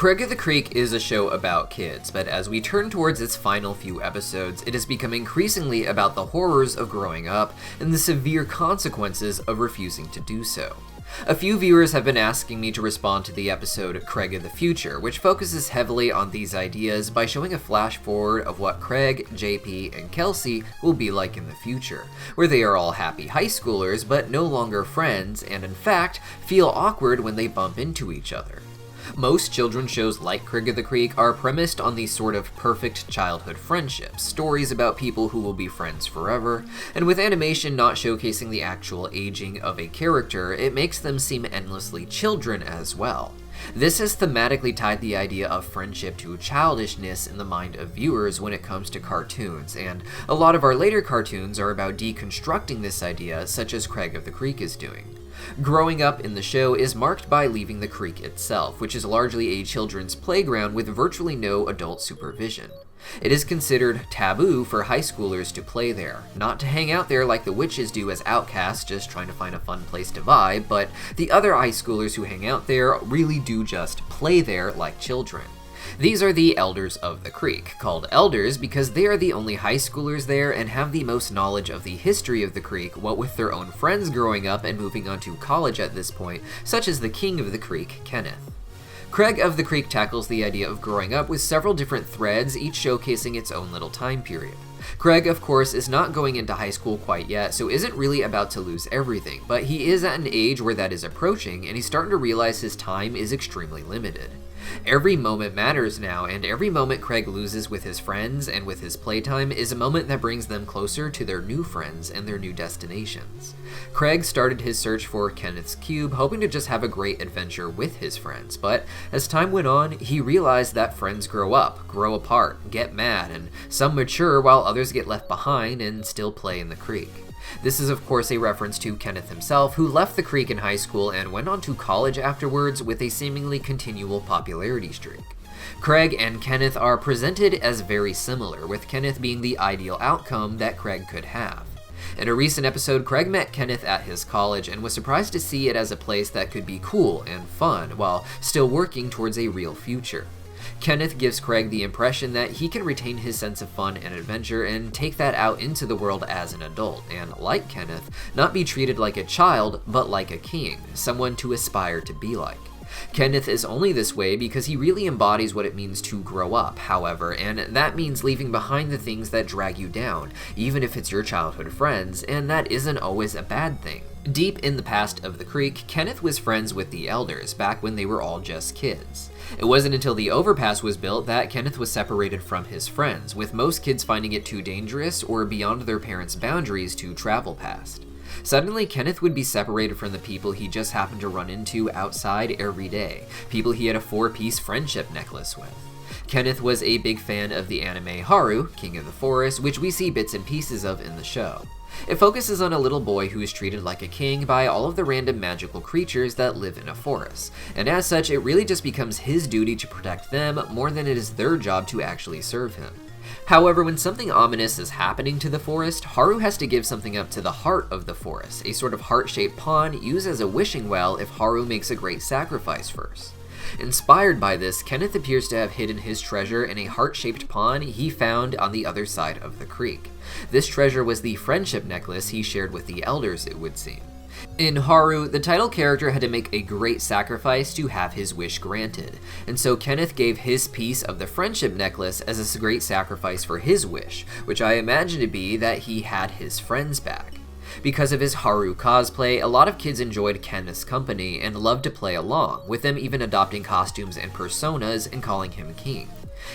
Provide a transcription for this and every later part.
Craig of the Creek is a show about kids, but as we turn towards its final few episodes, it has become increasingly about the horrors of growing up and the severe consequences of refusing to do so. A few viewers have been asking me to respond to the episode Craig of the Future, which focuses heavily on these ideas by showing a flash forward of what Craig, JP, and Kelsey will be like in the future, where they are all happy high schoolers but no longer friends and in fact feel awkward when they bump into each other. Most children's shows like Craig of the Creek are premised on these sort of perfect childhood friendships, stories about people who will be friends forever, and with animation not showcasing the actual aging of a character, it makes them seem endlessly children as well. This has thematically tied the idea of friendship to childishness in the mind of viewers when it comes to cartoons, and a lot of our later cartoons are about deconstructing this idea, such as Craig of the Creek is doing. Growing up in the show is marked by leaving the creek itself, which is largely a children's playground with virtually no adult supervision. It is considered taboo for high schoolers to play there, not to hang out there like the witches do as outcasts just trying to find a fun place to vibe, but the other high schoolers who hang out there really do just play there like children. These are the Elders of the Creek, called Elders because they are the only high schoolers there and have the most knowledge of the history of the creek, what with their own friends growing up and moving on to college at this point, such as the King of the Creek, Kenneth. Craig of the Creek tackles the idea of growing up with several different threads, each showcasing its own little time period. Craig, of course, is not going into high school quite yet, so isn't really about to lose everything, but he is at an age where that is approaching, and he's starting to realize his time is extremely limited. Every moment matters now, and every moment Craig loses with his friends and with his playtime is a moment that brings them closer to their new friends and their new destinations. Craig started his search for Kenneth's cube, hoping to just have a great adventure with his friends, but as time went on, he realized that friends grow up, grow apart, get mad, and some mature while others get left behind and still play in the creek. This is of course a reference to Kenneth himself, who left the creek in high school and went on to college afterwards with a seemingly continual popularity streak. Craig and Kenneth are presented as very similar, with Kenneth being the ideal outcome that Craig could have. In a recent episode, Craig met Kenneth at his college and was surprised to see it as a place that could be cool and fun while still working towards a real future. Kenneth gives Craig the impression that he can retain his sense of fun and adventure and take that out into the world as an adult, and like Kenneth, not be treated like a child, but like a king, someone to aspire to be like. Kenneth is only this way because he really embodies what it means to grow up, however, and that means leaving behind the things that drag you down, even if it's your childhood friends, and that isn't always a bad thing. Deep in the past of the creek, Kenneth was friends with the Elders, back when they were all just kids. It wasn't until the overpass was built that Kenneth was separated from his friends, with most kids finding it too dangerous or beyond their parents' boundaries to travel past. Suddenly, Kenneth would be separated from the people he just happened to run into outside every day, people he had a 4-piece friendship necklace with. Kenneth was a big fan of the anime Haru, King of the Forest, which we see bits and pieces of in the show. It focuses on a little boy who is treated like a king by all of the random magical creatures that live in a forest, and as such, it really just becomes his duty to protect them more than it is their job to actually serve him. However, when something ominous is happening to the forest, Haru has to give something up to the heart of the forest, a sort of heart-shaped pond used as a wishing well if Haru makes a great sacrifice first. Inspired by this, Kenneth appears to have hidden his treasure in a heart-shaped pond he found on the other side of the creek. This treasure was the friendship necklace he shared with the Elders, it would seem. In Haru, the title character had to make a great sacrifice to have his wish granted, and so Kenneth gave his piece of the friendship necklace as a great sacrifice for his wish, which I imagine to be that he had his friends back. Because of his Haru cosplay, a lot of kids enjoyed Kenneth's company and loved to play along, with them even adopting costumes and personas and calling him king.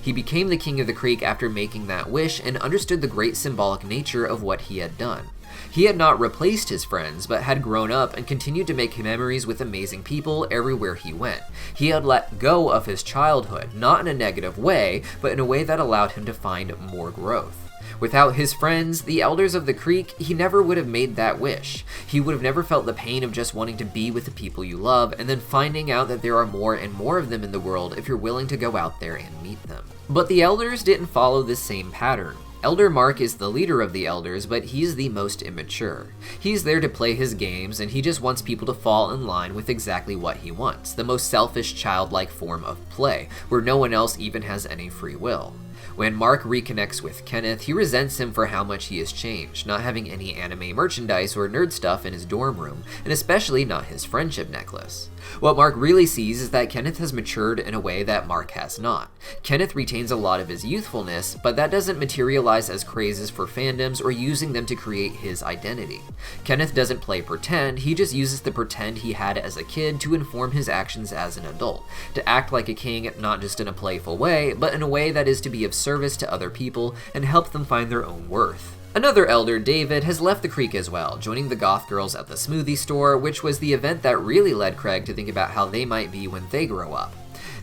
He became the King of the Creek after making that wish and understood the great symbolic nature of what he had done. He had not replaced his friends, but had grown up and continued to make memories with amazing people everywhere he went. He had let go of his childhood, not in a negative way, but in a way that allowed him to find more growth. Without his friends, the Elders of the Creek, he never would have made that wish. He would have never felt the pain of just wanting to be with the people you love and then finding out that there are more and more of them in the world if you're willing to go out there and meet them. But the Elders didn't follow this same pattern. Elder Mark is the leader of the elders, but he's the most immature. He's there to play his games, and he just wants people to fall in line with exactly what he wants, the most selfish, childlike form of play, where no one else even has any free will. When Mark reconnects with Kenneth, he resents him for how much he has changed, not having any anime merchandise or nerd stuff in his dorm room, and especially not his friendship necklace. What Mark really sees is that Kenneth has matured in a way that Mark has not. Kenneth retains a lot of his youthfulness, but that doesn't materialize as crazes for fandoms or using them to create his identity. Kenneth doesn't play pretend, he just uses the pretend he had as a kid to inform his actions as an adult, to act like a king not just in a playful way, but in a way that is to be of service to other people and help them find their own worth. Another elder, David, has left the creek as well, joining the goth girls at the smoothie store, which was the event that really led Craig to think about how they might be when they grow up.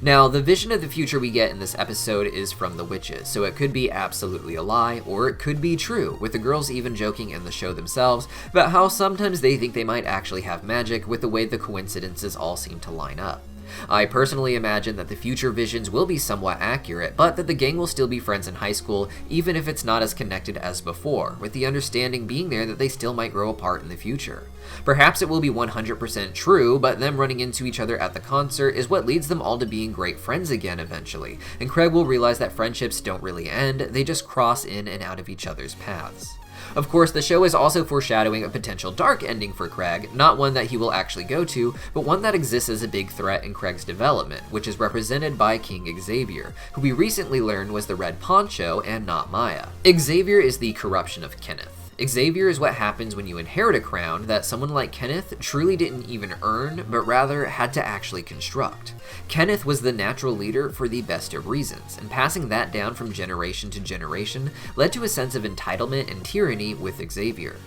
Now, the vision of the future we get in this episode is from the witches, so it could be absolutely a lie, or it could be true, with the girls even joking in the show themselves about how sometimes they think they might actually have magic with the way the coincidences all seem to line up. I personally imagine that the future visions will be somewhat accurate, but that the gang will still be friends in high school, even if it's not as connected as before, with the understanding being there that they still might grow apart in the future. Perhaps it will be 100% true, but them running into each other at the concert is what leads them all to being great friends again eventually, and Craig will realize that friendships don't really end, they just cross in and out of each other's paths. Of course, the show is also foreshadowing a potential dark ending for Craig, not one that he will actually go to, but one that exists as a big threat in Craig's development, which is represented by King Xavier, who we recently learned was the Red Poncho and not Maya. Xavier is the corruption of Kenneth. Xavier is what happens when you inherit a crown that someone like Kenneth truly didn't even earn, but rather had to actually construct. Kenneth was the natural leader for the best of reasons, and passing that down from generation to generation led to a sense of entitlement and tyranny with Xavier.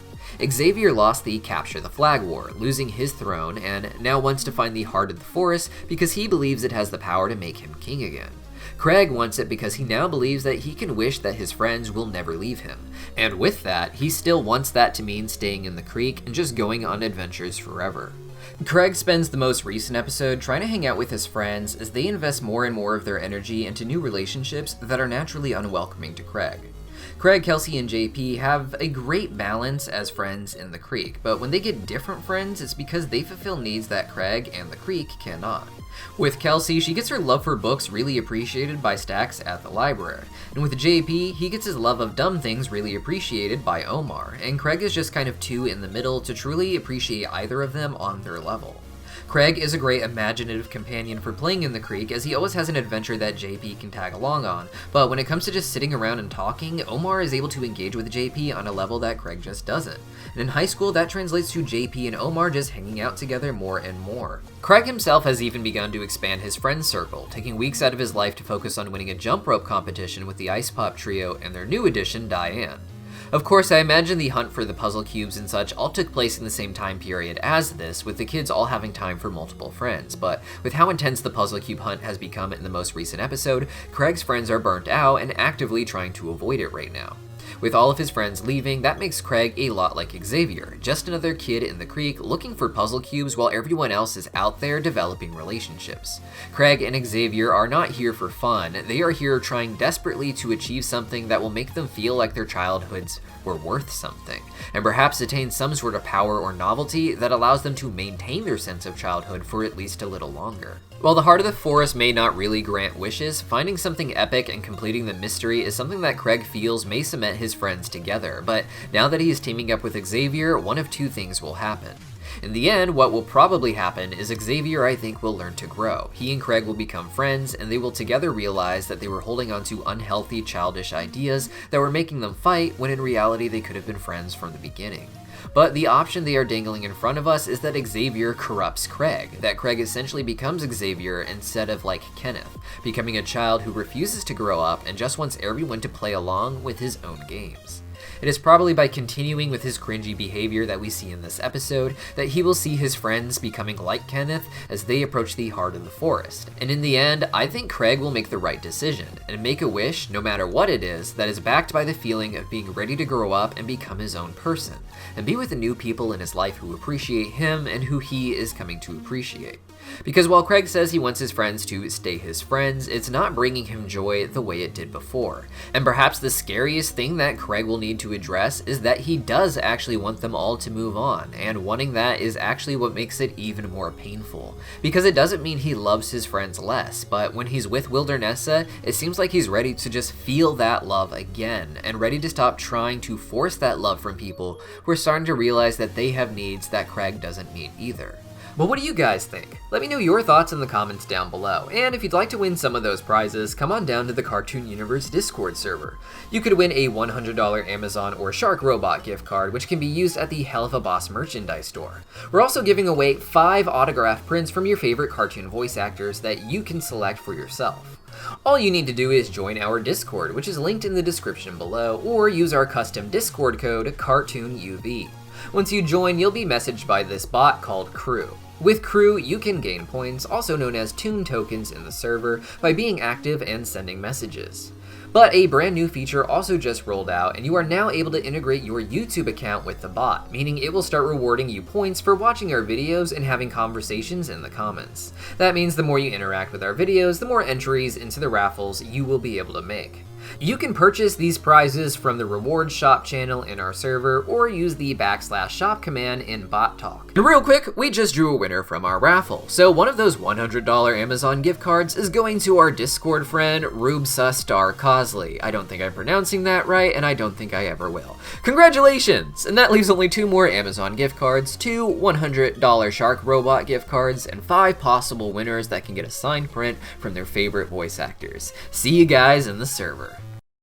Xavier lost the Capture the Flag War, losing his throne, and now wants to find the Heart of the Forest because he believes it has the power to make him king again. Craig wants it because he now believes that he can wish that his friends will never leave him, and with that, he still wants that to mean staying in the creek and just going on adventures forever. Craig spends the most recent episode trying to hang out with his friends as they invest more and more of their energy into new relationships that are naturally unwelcoming to Craig. Craig, Kelsey, and JP have a great balance as friends in the creek, but when they get different friends, it's because they fulfill needs that Craig and the creek cannot. With Kelsey, she gets her love for books really appreciated by Stax at the library, and with JP, he gets his love of dumb things really appreciated by Omar, and Craig is just kind of two in the middle to truly appreciate either of them on their level. Craig is a great imaginative companion for playing in the creek, as he always has an adventure that JP can tag along on, but when it comes to just sitting around and talking, Omar is able to engage with JP on a level that Craig just doesn't. And in high school, that translates to JP and Omar just hanging out together more and more. Craig himself has even begun to expand his friend circle, taking weeks out of his life to focus on winning a jump rope competition with the Ice Pop Trio and their new addition, Diane. Of course, I imagine the hunt for the puzzle cubes and such all took place in the same time period as this, with the kids all having time for multiple friends, but with how intense the puzzle cube hunt has become in the most recent episode, Craig's friends are burnt out and actively trying to avoid it right now. With all of his friends leaving, that makes Craig a lot like Xavier, just another kid in the creek looking for puzzle cubes while everyone else is out there developing relationships. Craig and Xavier are not here for fun, they are here trying desperately to achieve something that will make them feel like their childhoods were worth something, and perhaps attain some sort of power or novelty that allows them to maintain their sense of childhood for at least a little longer. While the Heart of the Forest may not really grant wishes, finding something epic and completing the mystery is something that Craig feels may cement his friends together, but now that he is teaming up with Xavier, one of two things will happen. In the end, what will probably happen is Xavier, I think, will learn to grow. He and Craig will become friends, and they will together realize that they were holding on to unhealthy, childish ideas that were making them fight, when in reality they could have been friends from the beginning. But the option they are dangling in front of us is that Xavier corrupts Craig, that Craig essentially becomes Xavier instead of like Kenneth, becoming a child who refuses to grow up and just wants everyone to play along with his own games. It is probably by continuing with his cringy behavior that we see in this episode that he will see his friends becoming like Kenneth as they approach the heart of the forest. And in the end, I think Craig will make the right decision and make a wish, no matter what it is, that is backed by the feeling of being ready to grow up and become his own person, and be with the new people in his life who appreciate him and who he is coming to appreciate. Because while Craig says he wants his friends to stay his friends, it's not bringing him joy the way it did before. And perhaps the scariest thing that Craig will need to address is that he does actually want them all to move on, and wanting that is actually what makes it even more painful. Because it doesn't mean he loves his friends less, but when he's with Wildernessa, it seems like he's ready to just feel that love again, and ready to stop trying to force that love from people who are starting to realize that they have needs that Craig doesn't meet either. But what do you guys think? Let me know your thoughts in the comments down below, and if you'd like to win some of those prizes, come on down to the Cartoon Universe Discord server. You could win a $100 Amazon or Shark Robot gift card, which can be used at the Hell of a Boss merchandise store. We're also giving away 5 autograph prints from your favorite cartoon voice actors that you can select for yourself. All you need to do is join our Discord, which is linked in the description below, or use our custom Discord code, CartoonUV. Once you join, you'll be messaged by this bot called Crew. With Crew, you can gain points, also known as Toon Tokens in the server, by being active and sending messages. But a brand new feature also just rolled out, and you are now able to integrate your YouTube account with the bot, meaning it will start rewarding you points for watching our videos and having conversations in the comments. That means the more you interact with our videos, the more entries into the raffles you will be able to make. You can purchase these prizes from the rewards shop channel in our server, or use the /shop command in bot talk. And real quick, we just drew a winner from our raffle. So one of those $100 Amazon gift cards is going to our Discord friend, Rubsa Star Cosley. I don't think I'm pronouncing that right, and I don't think I ever will. Congratulations! And that leaves only 2 more Amazon gift cards, 2 $100 Shark Robot gift cards, and 5 possible winners that can get a signed print from their favorite voice actors. See you guys in the server.